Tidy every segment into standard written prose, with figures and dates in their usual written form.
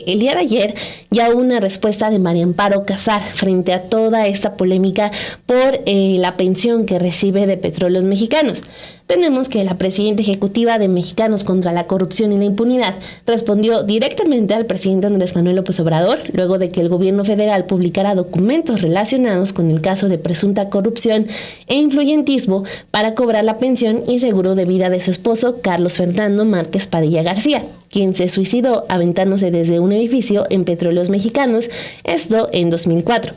que el día de ayer ya hubo una respuesta de María Amparo Casar frente a toda esta polémica por la pensión que recibe de Petróleos Mexicanos. Tenemos que la presidenta ejecutiva de Mexicanos contra la Corrupción y la Impunidad respondió directamente al presidente Andrés Manuel López Obrador luego de que el gobierno federal publicara documentos relacionados con el caso de presunta corrupción e influyentismo para cobrar la pensión y seguro de vida de su esposo Carlos Fernando Márquez Padilla García, quien se suicidó aventándose desde un edificio en Petróleos Mexicanos, esto en 2004.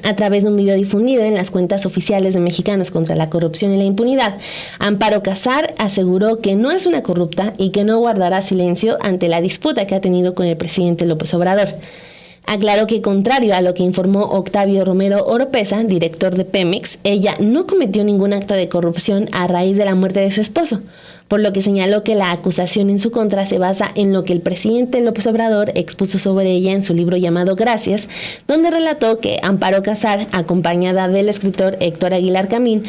A través de un video difundido en las cuentas oficiales de Mexicanos contra la Corrupción y la Impunidad, Amparo Casar aseguró que no es una corrupta y que no guardará silencio ante la disputa que ha tenido con el presidente López Obrador. Aclaró que, contrario a lo que informó Octavio Romero Oropeza, director de Pemex, ella no cometió ningún acto de corrupción a raíz de la muerte de su esposo, por lo que señaló que la acusación en su contra se basa en lo que el presidente López Obrador expuso sobre ella en su libro llamado Gracias, donde relató que Amparo Casar, acompañada del escritor Héctor Aguilar Camín,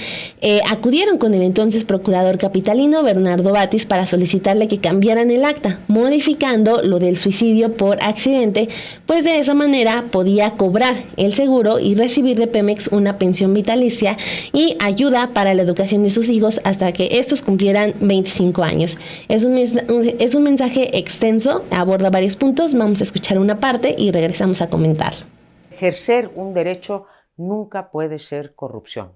acudieron con el entonces procurador capitalino Bernardo Batis para solicitarle que cambiaran el acta, modificando lo del suicidio por accidente, pues de esa manera podía cobrar el seguro y recibir de Pemex una pensión vitalicia y ayuda para la educación de sus hijos hasta que estos cumplieran 25 años. Es un mensaje extenso, aborda varios puntos, vamos a escuchar una parte y regresamos a comentarlo. Ejercer un derecho nunca puede ser corrupción.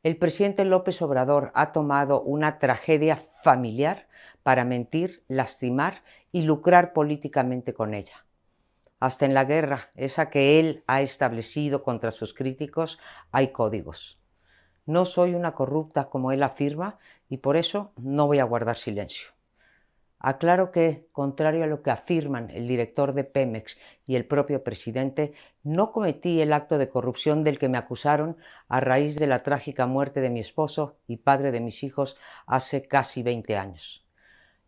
El presidente López Obrador ha tomado una tragedia familiar para mentir, lastimar y lucrar políticamente con ella. Hasta en la guerra, esa que él ha establecido contra sus críticos, hay códigos. No soy una corrupta como él afirma y por eso no voy a guardar silencio. Aclaro que, contrario a lo que afirman el director de Pemex y el propio presidente, no cometí el acto de corrupción del que me acusaron a raíz de la trágica muerte de mi esposo y padre de mis hijos hace casi 20 años.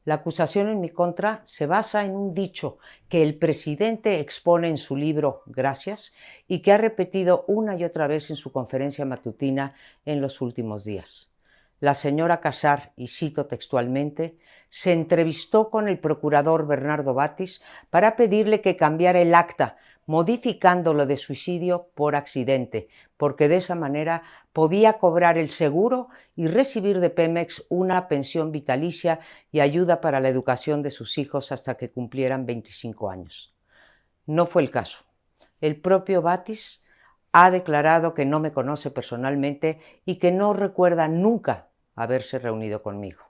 La acusación en mi contra se basa en un dicho que el presidente expone en su libro Gracias y que ha repetido una y otra vez en su conferencia matutina en los últimos días. La señora Casar, y cito textualmente, se entrevistó con el procurador Bernardo Batis para pedirle que cambiara el acta, modificando lo de suicidio por accidente, porque de esa manera podía cobrar el seguro y recibir de Pemex una pensión vitalicia y ayuda para la educación de sus hijos hasta que cumplieran 25 años. No fue el caso. El propio Batis ha declarado que no me conoce personalmente y que no recuerda nunca haberse reunido conmigo.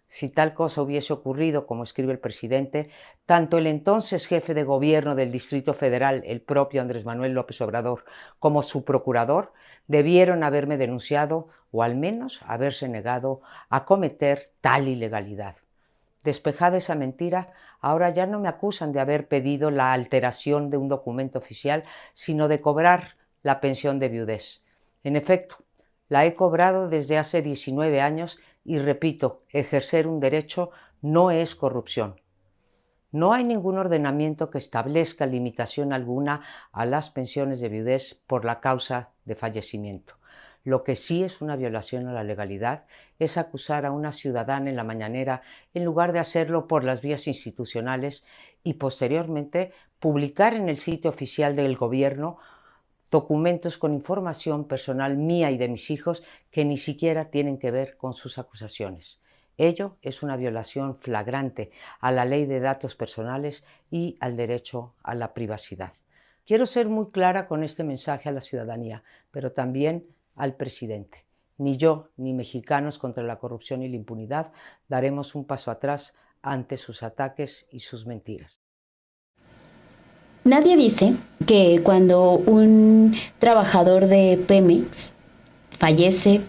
Si tal cosa hubiese ocurrido, como escribe el presidente, tanto el entonces jefe de gobierno del Distrito Federal, el propio Andrés Manuel López Obrador, como su procurador, debieron haberme denunciado o al menos haberse negado a cometer tal ilegalidad. Despejada esa mentira, ahora ya no me acusan de haber pedido la alteración de un documento oficial, sino de cobrar la pensión de viudez. En efecto, la he cobrado desde hace 19 años y repito, ejercer un derecho no es corrupción. No hay ningún ordenamiento que establezca limitación alguna a las pensiones de viudez por la causa de fallecimiento. Lo que sí es una violación a la legalidad es acusar a una ciudadana en la mañanera en lugar de hacerlo por las vías institucionales y posteriormente publicar en el sitio oficial del gobierno documentos con información personal mía y de mis hijos que ni siquiera tienen que ver con sus acusaciones. Ello es una violación flagrante a la ley de datos personales y al derecho a la privacidad. Quiero ser muy clara con este mensaje a la ciudadanía, pero también al presidente. Ni yo, ni Mexicanos contra la Corrupción y la Impunidad daremos un paso atrás ante sus ataques y sus mentiras. Nadie dice que cuando un trabajador de Pemex fallece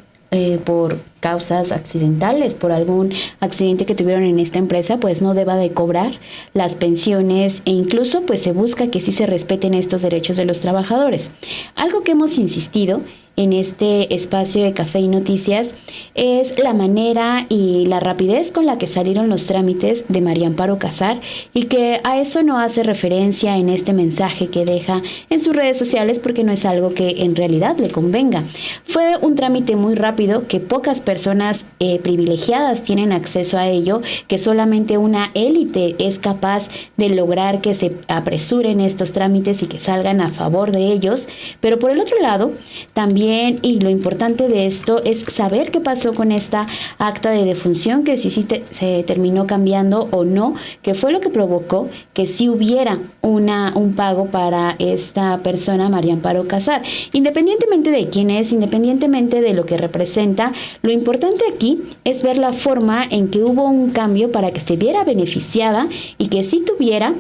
por causas accidentales, por algún accidente que tuvieron en esta empresa, pues no deba de cobrar las pensiones e incluso pues se busca que sí se respeten estos derechos de los trabajadores. Algo que hemos insistido en este espacio de Café y Noticias es la manera y la rapidez con la que salieron los trámites de María Amparo Casar y que a eso no hace referencia en este mensaje que deja en sus redes sociales porque no es algo que en realidad le convenga. Fue un trámite muy rápido que pocas personas personas privilegiadas tienen acceso a ello, que solamente una élite es capaz de lograr que se apresuren estos trámites y que salgan a favor de ellos. Pero por el otro lado, también, y lo importante de esto es saber qué pasó con esta acta de defunción, que si se terminó cambiando o no, que fue lo que provocó que sí hubiera un pago para esta persona, María Amparo Casar. Independientemente de quién es, independientemente de lo que representa, lo importante aquí es ver la forma en que hubo un cambio para que se viera beneficiada y que sí tuviera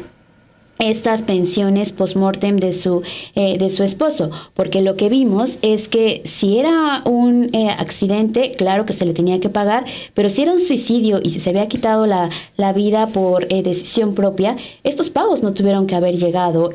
estas pensiones post-mortem de su esposo, porque lo que vimos es que si era un accidente, claro que se le tenía que pagar, pero si era un suicidio y si se había quitado la vida por decisión propia, estos pagos no tuvieron que haber llegado.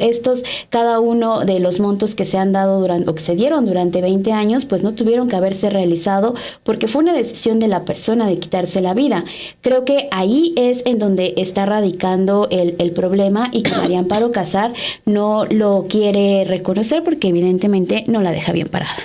Cada uno de los montos que se han dado o que se dieron durante 20 años, pues no tuvieron que haberse realizado porque fue una decisión de la persona de quitarse la vida. Creo que ahí es en donde está radicando el problema, y que María Amparo Casar no lo quiere reconocer porque evidentemente no la deja bien parada.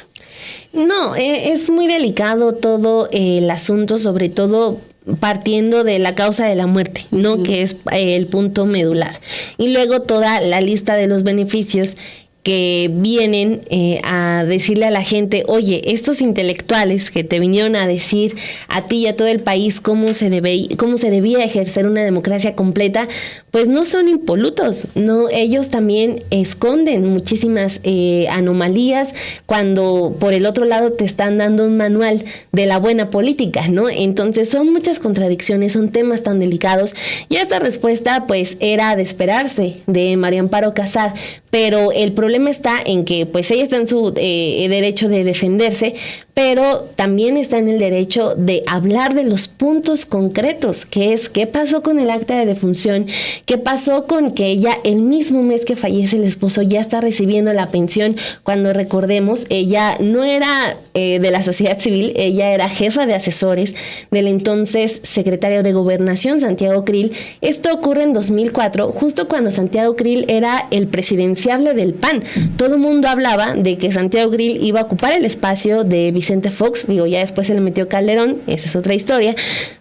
No, es muy delicado todo el asunto, sobre todo partiendo de la causa de la muerte, ¿no? Que es el punto medular. Y luego toda la lista de los beneficios que vienen a decirle a la gente, oye, estos intelectuales que te vinieron a decir a ti y a todo el país cómo se debía ejercer una democracia completa, pues no son impolutos, no, ellos también esconden muchísimas anomalías cuando por el otro lado te están dando un manual de la buena política, ¿no? Entonces son muchas contradicciones, son temas tan delicados, y esta respuesta pues era de esperarse de María Amparo Casar, pero el problema está en que pues ella está en su derecho de defenderse, pero también está en el derecho de hablar de los puntos concretos, que es qué pasó con el acta de defunción, qué pasó con que ella el mismo mes que fallece el esposo ya está recibiendo la pensión, cuando recordemos, ella no era de la sociedad civil, ella era jefa de asesores del entonces secretario de Gobernación, Santiago Creel. Esto ocurre en 2004, justo cuando Santiago Creel era el presidenciable del PAN. Todo el mundo hablaba de que Santiago Creel iba a ocupar el espacio de Vicente Fox, ya después se le metió Calderón, esa es otra historia,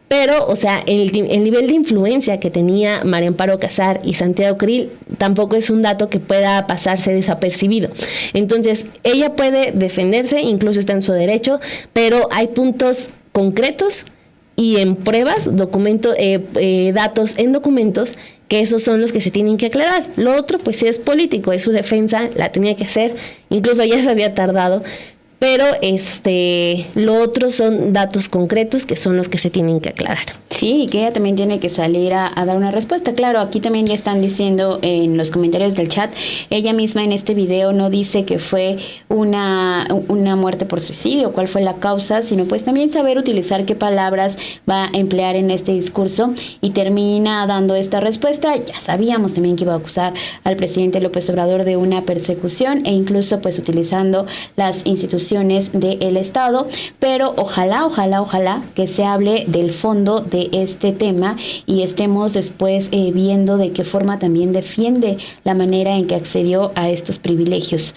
pero, o sea, el nivel de influencia que tenía María Amparo Casar y Santiago Creel tampoco es un dato que pueda pasarse desapercibido. Entonces, ella puede defenderse, incluso está en su derecho, pero hay puntos concretos y en pruebas, datos en documentos, que esos son los que se tienen que aclarar. Lo otro, pues sí es político, es su defensa, la tenía que hacer, incluso ya se había tardado, pero lo otro son datos concretos que son los que se tienen que aclarar. Sí, y que ella también tiene que salir a dar una respuesta. Claro, aquí también ya están diciendo en los comentarios del chat, ella misma en este video no dice que fue una muerte por suicidio, cuál fue la causa, sino pues también saber utilizar qué palabras va a emplear en este discurso, y termina dando esta respuesta. Ya sabíamos también que iba a acusar al presidente López Obrador de una persecución, e incluso pues utilizando las instituciones del Estado, pero ojalá que se hable del fondo de este tema y estemos después viendo de qué forma también defiende la manera en que accedió a estos privilegios.